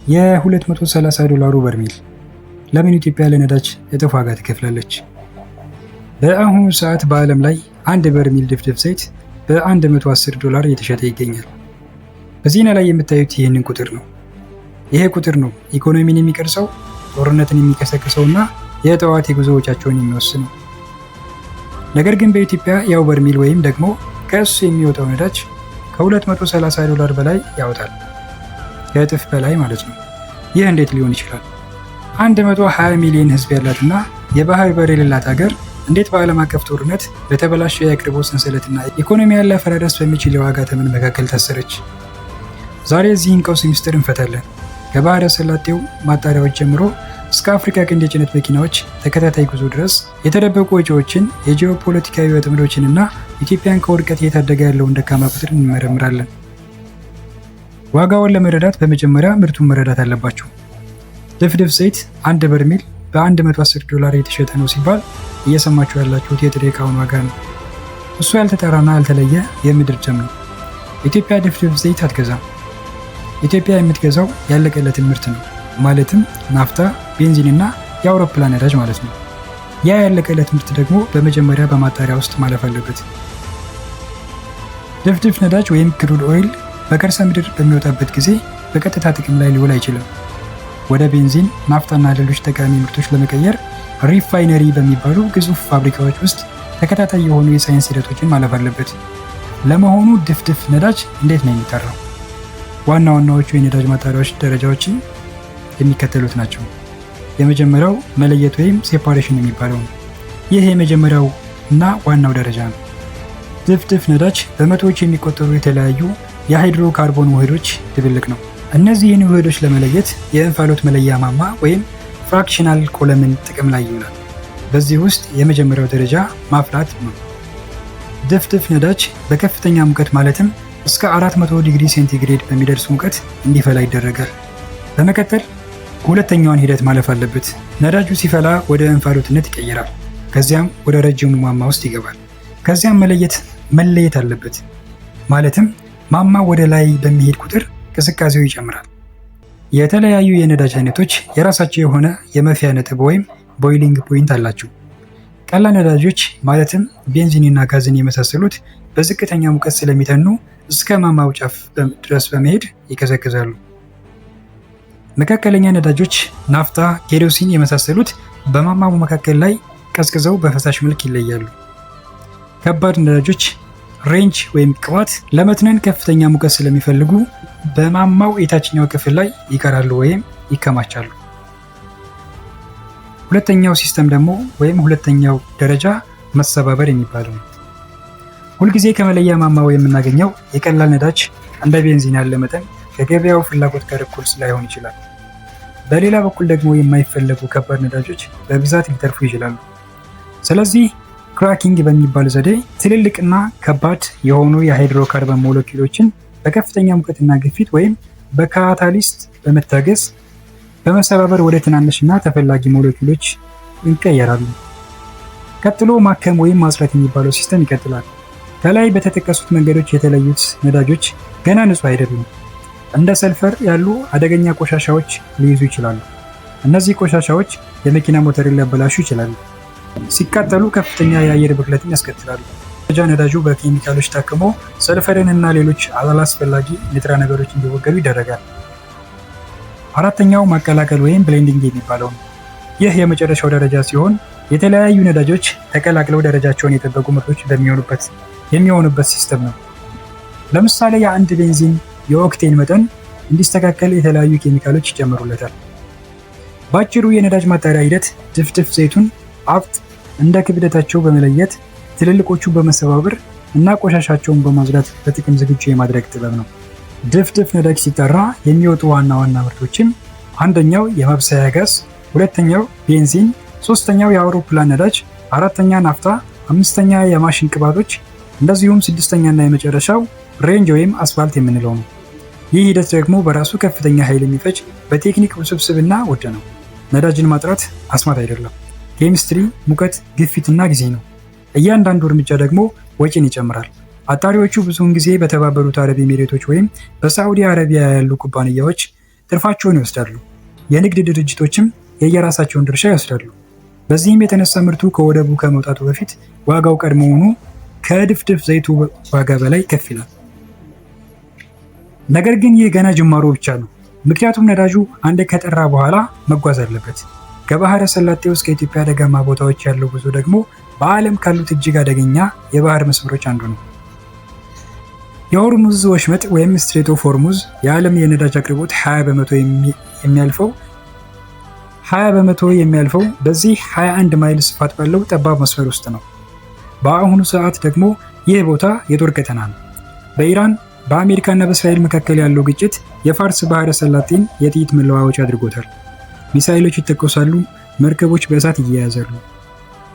የ$230 በርሜል ለምን ኢትዮጵያ ለነዳጅ እጥፍ ዋጋ ትከፍላለች? በአሁኑ ሰዓት በዓለም ላይ አንድ በርሜል ድፍድፍ ዘይት በ$110 እየተሸጠ ይገኛል። በዜና ላይ የምታዩት ይህንን ቁጥር ነው። ይሄ ቁጥር ነው ኢኮኖሚን የሚቀርጸው፣ ጦርነትን የሚቀሰቅሰው እና የጠዋት የጉዞ ወጪያቸውን የሚወስነው። ነገር ግን በኢትዮጵያ ያው በርሜል ወይም ደግሞ ከእሱ የሚወጣው ነዳጅ ከ$230 በላይ ያወጣል። ከእጥፍ በላይ ማለት ነው። ይህ እንዴት ሊሆን ይችላል? 120 ሚሊዮን ሕዝብ ያላትና የባህር በር የሌላት ሀገር እንዴት በዓለም አቀፍ ጦርነት በተበላሸ የአቅርቦት ሰንሰለትና ኢኮኖሚ ሊያፈራረስ በሚችል የዋጋ ተመን መካከል ታሰረች? ዛሬ እዚህን ቀውስ ሚስጥር እንፈታለን። ከባህረ ሰላጤው ማጣሪያዎች ጀምሮ እስከ አፍሪካ ቀንድ የጭነት መኪናዎች ተከታታይ ጉዞ ድረስ የተደበቁ ወጪዎችን፣ የጂኦፖለቲካዊ ወጥመዶችንና ኢትዮጵያን ከውድቀት እየታደገ ያለውን ደካማ ቁጥር እንመረምራለን። ዋጋውን ለመረዳት በመጀመሪያ ምርቱን መረዳት አለባቸው። ድፍድፍ ዘይት አንድ በርሜል በ$110 የተሸጠ ነው ሲባል እየሰማችሁ ያላችሁት የጥሬ ዕቃውን ዋጋ ነው። እሱ ያልተጣራና ያልተለየ የምድር ደም ነው። ኢትዮጵያ ድፍድፍ ዘይት አትገዛም። ኢትዮጵያ የምትገዛው ያለቀለትን ምርት ነው። ማለትም ናፍታ፣ ቤንዚን እና የአውሮፕላን ነዳጅ ማለት ነው። ያ ያለቀለት ምርት ደግሞ በመጀመሪያ በማጣሪያ ውስጥ ማለፍ አለበት። ድፍድፍ ነዳጅ ወይም ክሩድ ኦይል በከርሰ ምድር በሚወጣበት ጊዜ በቀጥታ ጥቅም ላይ ሊውል አይችልም። ወደ ቤንዚን፣ ናፍታና ሌሎች ጠቃሚ ምርቶች ለመቀየር ሪፋይነሪ በሚባሉ ግዙፍ ፋብሪካዎች ውስጥ ተከታታይ የሆኑ የሳይንስ ሂደቶችን ማለፍ አለበት። ለመሆኑ ድፍድፍ ነዳጅ እንዴት ነው የሚጠራው? ዋና ዋናዎቹ የነዳጅ ማጣሪያዎች ደረጃዎችን የሚከተሉት ናቸው። የመጀመሪያው መለየት ወይም ሴፓሬሽን የሚባለው ነው። ይህ የመጀመሪያው እና ዋናው ደረጃ ነው። ድፍድፍ ነዳጅ በመቶዎች የሚቆጠሩ የተለያዩ የሃይድሮካርቦን ውህዶች ድብልቅ ነው። እነዚህን ውህዶች ለመለየት የእንፋሎት መለያ ማማ ወይም ፍራክሽናል ኮለምን ጥቅም ላይ ይውላል። በዚህ ውስጥ የመጀመሪያው ደረጃ ማፍላት ነው። ድፍድፍ ነዳጅ በከፍተኛ ሙቀት ማለትም እስከ 400 ዲግሪ ሴንቲግሬድ በሚደርስ ሙቀት እንዲፈላ ይደረጋል። በመቀጠል ሁለተኛውን ሂደት ማለፍ አለበት። ነዳጁ ሲፈላ ወደ እንፋሎትነት ይቀየራል። ከዚያም ወደ ረጅሙ ማማ ውስጥ ይገባል። ከዚያም መለየት አለበት። ማለትም ማማ ወደ ላይ በሚሄድ ቁጥር ቅዝቃዜው ይጨምራል። የተለያዩ የነዳጅ አይነቶች የራሳቸው የሆነ የመፍያ ነጥብ ወይም ቦይሊንግ ፖይንት አላቸው። ቀላል ነዳጆች ማለትም ቤንዚንና ጋዝን የመሳሰሉት በዝቅተኛ ሙቀት ስለሚተኑ እስከ ማማው ጫፍ ድረስ በመሄድ ይቀዘቅዛሉ። መካከለኛ ነዳጆች ናፍታ፣ ኬሮሲን የመሳሰሉት በማማው መካከል ላይ ቀዝቅዘው በፈሳሽ መልክ ይለያሉ። ከባድ ነዳጆች ሬንጅ ወይም ቅባት ለመትነን ከፍተኛ ሙቀት ስለሚፈልጉ በማማው የታችኛው ክፍል ላይ ይቀራሉ ወይም ይከማቻሉ። ሁለተኛው ሲስተም ደግሞ ወይም ሁለተኛው ደረጃ መሰባበር የሚባለው ነው። ሁልጊዜ ከመለያ ማማው የምናገኘው የቀላል ነዳጅ እንደ ቤንዚን ያለ መጠን ከገበያው ፍላጎት ጋር እኩል ላይሆን ይችላል። በሌላ በኩል ደግሞ የማይፈለጉ ከባድ ነዳጆች በብዛት ሊተርፉ ይችላሉ። ስለዚህ ክራኪንግ በሚባል ዘዴ ትልልቅና ከባድ የሆኑ የሃይድሮካርበን ሞለኪውሎችን በከፍተኛ ሙቀትና ግፊት ወይም በካታሊስት በመታገዝ በመሰባበር ወደ ትናንሽና ተፈላጊ ሞለኪውሎች ይቀየራሉ። ቀጥሎ ማከም ወይም ማጽዳት የሚባለው ሲስተም ይቀጥላል። ከላይ በተጠቀሱት መንገዶች የተለዩት ነዳጆች ገና ንጹህ አይደሉም። እንደ ሰልፈር ያሉ አደገኛ ቆሻሻዎች ሊይዙ ይችላሉ። እነዚህ ቆሻሻዎች የመኪና ሞተርን ሊያበላሹ ይችላሉ። ሲቃጠሉ ከፍተኛ የአየር ብክለትን ያስከትላሉ። ነዳጁ በኬሚካሎች ታክሞ ሰልፈርን እና ሌሎች አላስፈላጊ ንጥረ ነገሮች እንዲወገዱ ይደረጋል። አራተኛው ማቀላቀል ወይም ብሌንዲንግ የሚባለው ነው። ይህ የመጨረሻው ደረጃ ሲሆን የተለያዩ ነዳጆች ተቀላቅለው ደረጃቸውን የጠበቁ ምርቶች የሚሆኑበት ሲስተም ነው። ለምሳሌ የአንድ ቤንዚን የኦክቴን መጠን እንዲስተካከል የተለያዩ ኬሚካሎች ይጨመሩለታል። በአጭሩ የነዳጅ ማጣሪያ ሂደት ድፍድፍ ዘይቱን አብጥ እንደ ክብደታቸው በመለየት ትልልቆቹ በመሰባበር እና ቆሻሻቸውን በማጽዳት በጥቅም ዝግጁ የማድረግ ጥበብ ነው። ድፍድፍ ነዳጅ ሲጠራ የሚወጡ ዋና ዋና ምርቶችም አንደኛው የማብሰያ ጋዝ፣ ሁለተኛው ቤንዚን፣ ሶስተኛው የአውሮፕላን ነዳጅ፣ አራተኛ ናፍታ፣ አምስተኛ የማሽን ቅባቶች፣ እንደዚሁም ስድስተኛና የመጨረሻው ሬንጅ ወይም አስፋልት የምንለው ነው። ይህ ሂደት ደግሞ በራሱ ከፍተኛ ኃይል የሚፈጅ በቴክኒክ ውስብስብና ውድ ነው። ነዳጅን ማጥራት አስማት አይደለም። ኬሚስትሪ፣ ሙቀት፣ ግፊትና ጊዜ ነው። እያንዳንዱ እርምጃ ደግሞ ወጪን ይጨምራል። አጣሪዎቹ ብዙውን ጊዜ በተባበሩት አረብ ኤሚሬቶች ወይም በሳዑዲ አረቢያ ያሉ ኩባንያዎች ትርፋቸውን ይወስዳሉ። የንግድ ድርጅቶችም የየራሳቸውን ድርሻ ይወስዳሉ። በዚህም የተነሳ ምርቱ ከወደቡ ከመውጣቱ በፊት ዋጋው ቀድሞውኑ ከድፍድፍ ዘይቱ ዋጋ በላይ ከፍ ይላል። ነገር ግን ይህ ገና ጅማሮ ብቻ ነው። ምክንያቱም ነዳጁ አንዴ ከጠራ በኋላ መጓዝ አለበት። ከባህረ ሰላጤ ውስጥ ከኢትዮጵያ ደጋማ ቦታዎች ያለው ጉዞ ደግሞ በዓለም ካሉት እጅግ አደገኛ የባህር መስመሮች አንዱ ነው። የሆርሙዝ ወሽመጥ ወይም ስትሬት ኦፍ ሆርሙዝ የዓለም የነዳጅ አቅርቦት 20 በመቶ የሚያልፈው በዚህ 21 ማይል ስፋት ባለው ጠባብ መስመር ውስጥ ነው። በአሁኑ ሰዓት ደግሞ ይህ ቦታ የጦር ቀጠና ነው። በኢራን በአሜሪካና በእስራኤል መካከል ያለው ግጭት የፋርስ ባህረ ሰላጤን የጥይት መለዋወጫ አድርጎታል። ሚሳኤሎች ይተኮሳሉ፣ መርከቦች በእሳት ይያያዛሉ።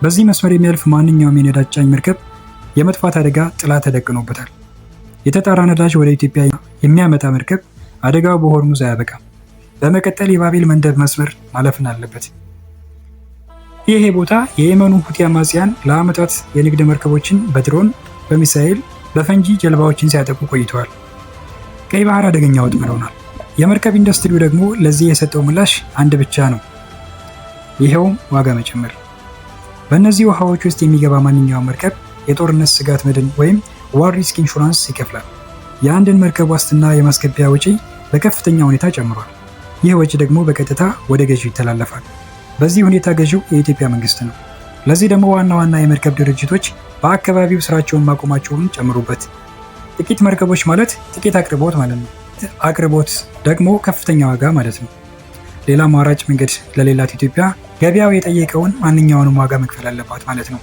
በዚህ መስመር የሚያልፍ ማንኛውም የነዳጅ ጫኝ መርከብ የመጥፋት አደጋ ጥላ ተደቅኖበታል። የተጣራ ነዳጅ ወደ ኢትዮጵያ የሚያመጣ መርከብ አደጋው በሆርሙዝ አያበቃም። በመቀጠል የባቤል መንደብ መስመር ማለፍን አለበት። ይህ ቦታ የየመኑ ሁቲ አማጽያን ለዓመታት የንግድ መርከቦችን በድሮን፣ በሚሳኤል፣ በፈንጂ ጀልባዎችን ሲያጠቁ ቆይተዋል። ቀይ ባህር አደገኛ ወጥመድ ሆኗል። የመርከብ ኢንዱስትሪው ደግሞ ለዚህ የሰጠው ምላሽ አንድ ብቻ ነው፣ ይኸውም ዋጋ መጨመር። በእነዚህ ውሃዎች ውስጥ የሚገባ ማንኛውም መርከብ የጦርነት ስጋት መድን ወይም ዋር ሪስክ ኢንሹራንስ ይከፍላል። የአንድን መርከብ ዋስትና የማስገቢያ ወጪ በከፍተኛ ሁኔታ ጨምሯል። ይህ ወጪ ደግሞ በቀጥታ ወደ ገዢው ይተላለፋል። በዚህ ሁኔታ ገዢው የኢትዮጵያ መንግስት ነው። ለዚህ ደግሞ ዋና ዋና የመርከብ ድርጅቶች በአካባቢው ስራቸውን ማቆማቸውን ጨምሩበት። ጥቂት መርከቦች ማለት ጥቂት አቅርቦት ማለት ነው። አቅርቦት ደግሞ ከፍተኛ ዋጋ ማለት ነው። ሌላ አማራጭ መንገድ ለሌላት ኢትዮጵያ ገበያው የጠየቀውን ማንኛውንም ዋጋ መክፈል አለባት ማለት ነው።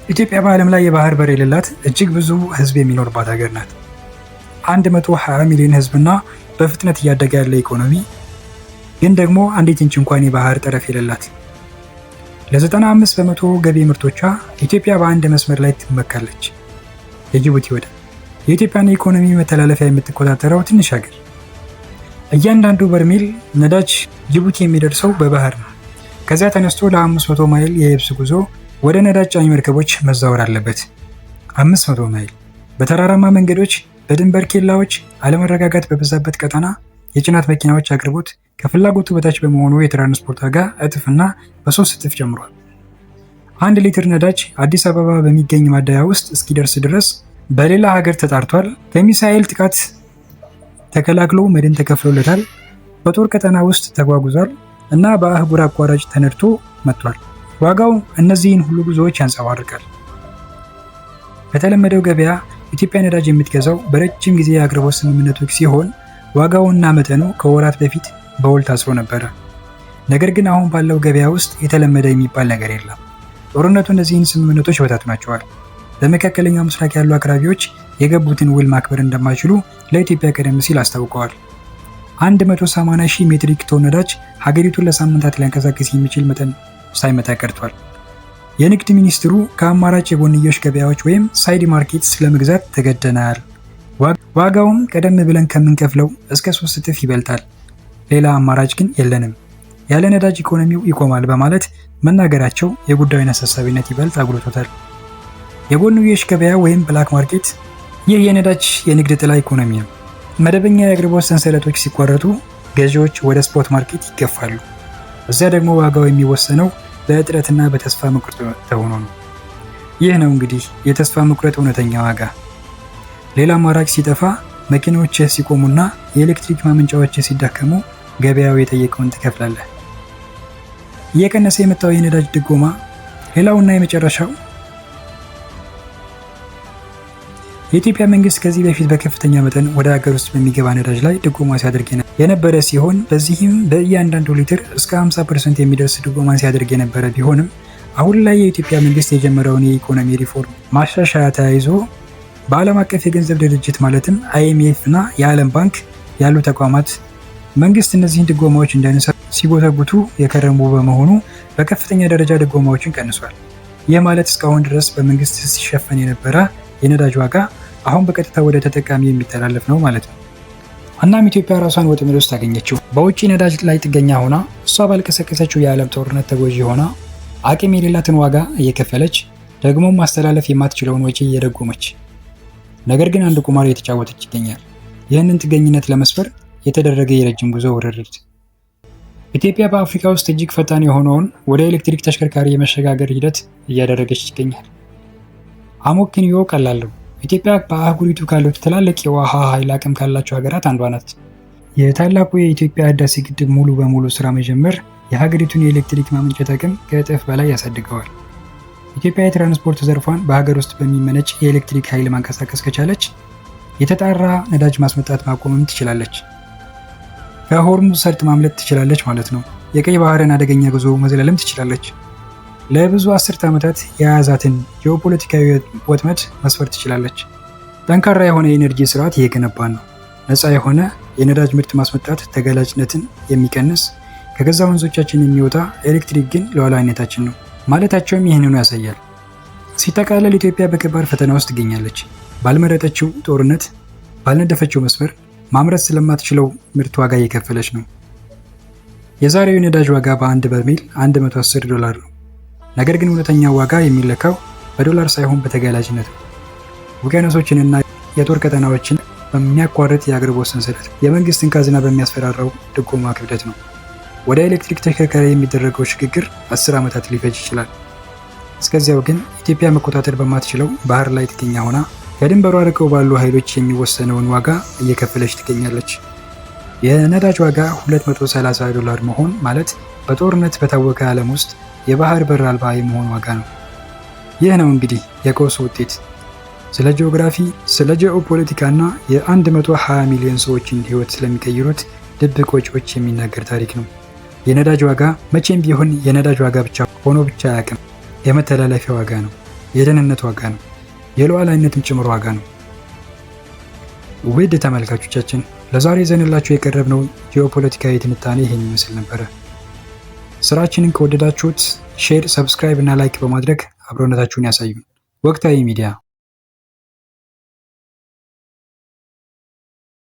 ኢትዮጵያ በዓለም ላይ የባህር በር የሌላት እጅግ ብዙ ህዝብ የሚኖርባት ሀገር ናት። 120 ሚሊዮን ህዝብና በፍጥነት እያደገ ያለ ኢኮኖሚ፣ ግን ደግሞ አንዲት ኢንች እንኳን የባህር ጠረፍ የሌላት። ለ95 በመቶ ገቢ ምርቶቿ ኢትዮጵያ በአንድ መስመር ላይ ትመካለች፣ የጅቡቲ ወደብ። የኢትዮጵያን ኢኮኖሚ መተላለፊያ የምትቆጣጠረው ትንሽ ሀገር። እያንዳንዱ በርሜል ነዳጅ ጅቡቲ የሚደርሰው በባህር ነው። ከዚያ ተነስቶ ለ500 ማይል የየብስ ጉዞ ወደ ነዳጅ ጫኝ መርከቦች መዛወር አለበት። 500 ማይል በተራራማ መንገዶች፣ በድንበር ኬላዎች፣ አለመረጋጋት በበዛበት ቀጠና የጭነት መኪናዎች አቅርቦት ከፍላጎቱ በታች በመሆኑ የትራንስፖርት ዋጋ እጥፍና በ3 እጥፍ ጨምሯል። 1 ሊትር ነዳጅ አዲስ አበባ በሚገኝ ማደያ ውስጥ እስኪደርስ ድረስ በሌላ ሀገር ተጣርቷል። ከሚሳኤል ጥቃት ተከላክሎ መድን ተከፍሎለታል። በጦር ቀጠና ውስጥ ተጓጉዟል እና በአህጉር አቋራጭ ተነድቶ መጥቷል። ዋጋው እነዚህን ሁሉ ጉዞዎች ያንጸባርቃል። በተለመደው ገበያ ኢትዮጵያ ነዳጅ የምትገዛው በረጅም ጊዜ የአቅርቦት ስምምነቶች ሲሆን ዋጋውና መጠኑ ከወራት በፊት በውል ታስሮ ነበረ። ነገር ግን አሁን ባለው ገበያ ውስጥ የተለመደ የሚባል ነገር የለም። ጦርነቱ እነዚህን ስምምነቶች በታትኗቸዋል። በመካከለኛው ምስራቅ ያሉ አቅራቢዎች የገቡትን ውል ማክበር እንደማይችሉ ለኢትዮጵያ ቀደም ሲል አስታውቀዋል። 180,000 ሜትሪክ ቶን ነዳጅ ሀገሪቱን ለሳምንታት ሊያንቀሳቅስ የሚችል መጠን ሳይመጣ ቀርቷል። የንግድ ሚኒስትሩ ከአማራጭ የጎንዮሽ ገበያዎች ወይም ሳይድ ማርኬትስ ለመግዛት ተገደናል፣ ዋጋውም ቀደም ብለን ከምንከፍለው እስከ 3 እጥፍ ይበልጣል፣ ሌላ አማራጭ ግን የለንም፣ ያለ ነዳጅ ኢኮኖሚው ይቆማል በማለት መናገራቸው የጉዳዩን አሳሳቢነት ይበልጥ አጉልቶታል። የጎንዮሽ ገበያ ወይም ብላክ ማርኬት ይህ የነዳጅ የንግድ ጥላ ኢኮኖሚ ነው። መደበኛ የአቅርቦት ሰንሰለቶች ሲቋረጡ ገዢዎች ወደ ስፖት ማርኬት ይገፋሉ። እዚያ ደግሞ ዋጋው የሚወሰነው በእጥረትና በተስፋ መቁረጥ ተሆኖ ነው። ይህ ነው እንግዲህ የተስፋ መቁረጥ እውነተኛ ዋጋ። ሌላ አማራጭ ሲጠፋ፣ መኪናዎች ሲቆሙና የኤሌክትሪክ ማመንጫዎች ሲዳከሙ ገበያው የጠየቀውን ትከፍላለህ። እየቀነሰ የመጣው የነዳጅ ድጎማ ሌላውና የመጨረሻው የኢትዮጵያ መንግስት ከዚህ በፊት በከፍተኛ መጠን ወደ ሀገር ውስጥ በሚገባ ነዳጅ ላይ ድጎማ ሲያደርግ የነበረ ሲሆን በዚህም በእያንዳንዱ ሊትር እስከ 50% የሚደርስ ድጎማ ሲያደርግ የነበረ ቢሆንም አሁን ላይ የኢትዮጵያ መንግስት የጀመረውን የኢኮኖሚ ሪፎርም ማሻሻያ ተያይዞ በዓለም አቀፍ የገንዘብ ድርጅት ማለትም IMF እና የዓለም ባንክ ያሉ ተቋማት መንግስት እነዚህን ድጎማዎች እንዳይነሳ ሲጎተጉቱ የከረሙ በመሆኑ በከፍተኛ ደረጃ ድጎማዎችን ቀንሷል። ይህ ማለት እስካሁን ድረስ በመንግስት ሲሸፈን የነበረ የነዳጅ ዋጋ አሁን በቀጥታ ወደ ተጠቃሚ የሚተላለፍ ነው ማለት ነው። እናም ኢትዮጵያ ራሷን ወጥመድ ውስጥ አገኘችው። በውጭ ነዳጅ ላይ ጥገኛ ሆና እሷ ባልቀሰቀሰችው የዓለም ጦርነት ተጎጂ ሆና አቅም የሌላትን ዋጋ እየከፈለች ደግሞ ማስተላለፍ የማትችለውን ወጪ እየደጎመች፣ ነገር ግን አንድ ቁማር እየተጫወተች ይገኛል። ይህንን ጥገኝነት ለመስበር የተደረገ የረጅም ጉዞ ውርርድ። ኢትዮጵያ በአፍሪካ ውስጥ እጅግ ፈጣን የሆነውን ወደ ኤሌክትሪክ ተሽከርካሪ የመሸጋገር ሂደት እያደረገች ይገኛል። አመክንዮ ቀላል ነው። ኢትዮጵያ በአህጉሪቱ ካሉት ትላልቅ የውሃ ኃይል አቅም ካላቸው ሀገራት አንዷ ናት። የታላቁ የኢትዮጵያ ህዳሴ ግድብ ሙሉ በሙሉ ስራ መጀመር የሀገሪቱን የኤሌክትሪክ ማመንጨት አቅም ከእጥፍ በላይ ያሳድገዋል። ኢትዮጵያ የትራንስፖርት ዘርፏን በሀገር ውስጥ በሚመነጭ የኤሌክትሪክ ኃይል ማንቀሳቀስ ከቻለች የተጣራ ነዳጅ ማስመጣት ማቆምም ትችላለች። ከሆርሙዝ ሰርጥ ማምለጥ ትችላለች ማለት ነው። የቀይ ባህርን አደገኛ ጉዞ መዝለልም ትችላለች። ለብዙ አስርት ዓመታት የያዛትን ጂኦፖለቲካዊ ወጥመድ መስፈር ትችላለች። ጠንካራ የሆነ የኤነርጂ ስርዓት እየገነባ ነው። ነፃ የሆነ የነዳጅ ምርት ማስመጣት ተጋላጭነትን የሚቀንስ ከገዛ ወንዞቻችን የሚወጣ ኤሌክትሪክ ግን ሉዓላዊነታችን ነው ማለታቸውም ይህንኑ ያሳያል። ሲጠቃለል ኢትዮጵያ በከባድ ፈተና ውስጥ ትገኛለች። ባልመረጠችው ጦርነት፣ ባልነደፈችው መስመር ማምረት ስለማትችለው ምርት ዋጋ እየከፈለች ነው። የዛሬው የነዳጅ ዋጋ በአንድ በርሜል $110 ነው። ነገር ግን እውነተኛው ዋጋ የሚለካው በዶላር ሳይሆን በተጋላጭነት ነው። ውቅያኖሶችንና የጦር ቀጠናዎችን በሚያቋርጥ የአቅርቦት ሰንሰለት የመንግስትን ካዝና በሚያስፈራራው ድጎማ ክብደት ነው። ወደ ኤሌክትሪክ ተሽከርካሪ የሚደረገው ሽግግር 10 ዓመታት ሊፈጅ ይችላል። እስከዚያው ግን ኢትዮጵያ መቆጣጠር በማትችለው ባህር ላይ ጥገኛ ሆና ከድንበሯ ርቀው ባሉ ኃይሎች የሚወሰነውን ዋጋ እየከፈለች ትገኛለች። የነዳጅ ዋጋ $230 መሆን ማለት በጦርነት በታወቀ ዓለም ውስጥ የባህር በር አልባ የመሆን ዋጋ ነው። ይህ ነው እንግዲህ የቀውስ ውጤት። ስለ ጂኦግራፊ፣ ስለ ጂኦፖለቲካ እና የ120 ሚሊዮን ሰዎችን ህይወት ስለሚቀይሩት ድብቅ ወጪዎች የሚናገር ታሪክ ነው። የነዳጅ ዋጋ መቼም ቢሆን የነዳጅ ዋጋ ብቻ ሆኖ ብቻ አያውቅም። የመተላለፊያ ዋጋ ነው። የደህንነት ዋጋ ነው። የሉዓላዊነትም ጭምር ዋጋ ነው። ውድ ተመልካቾቻችን ለዛሬ ይዘንላችሁ የቀረብነው ጂኦፖለቲካዊ ትንታኔ ይህን ይመስል ነበረ። ስራችንን ከወደዳችሁት ሼር፣ ሰብስክራይብ እና ላይክ በማድረግ አብሮነታችሁን ያሳዩን። ወቅታዊ ሚዲያ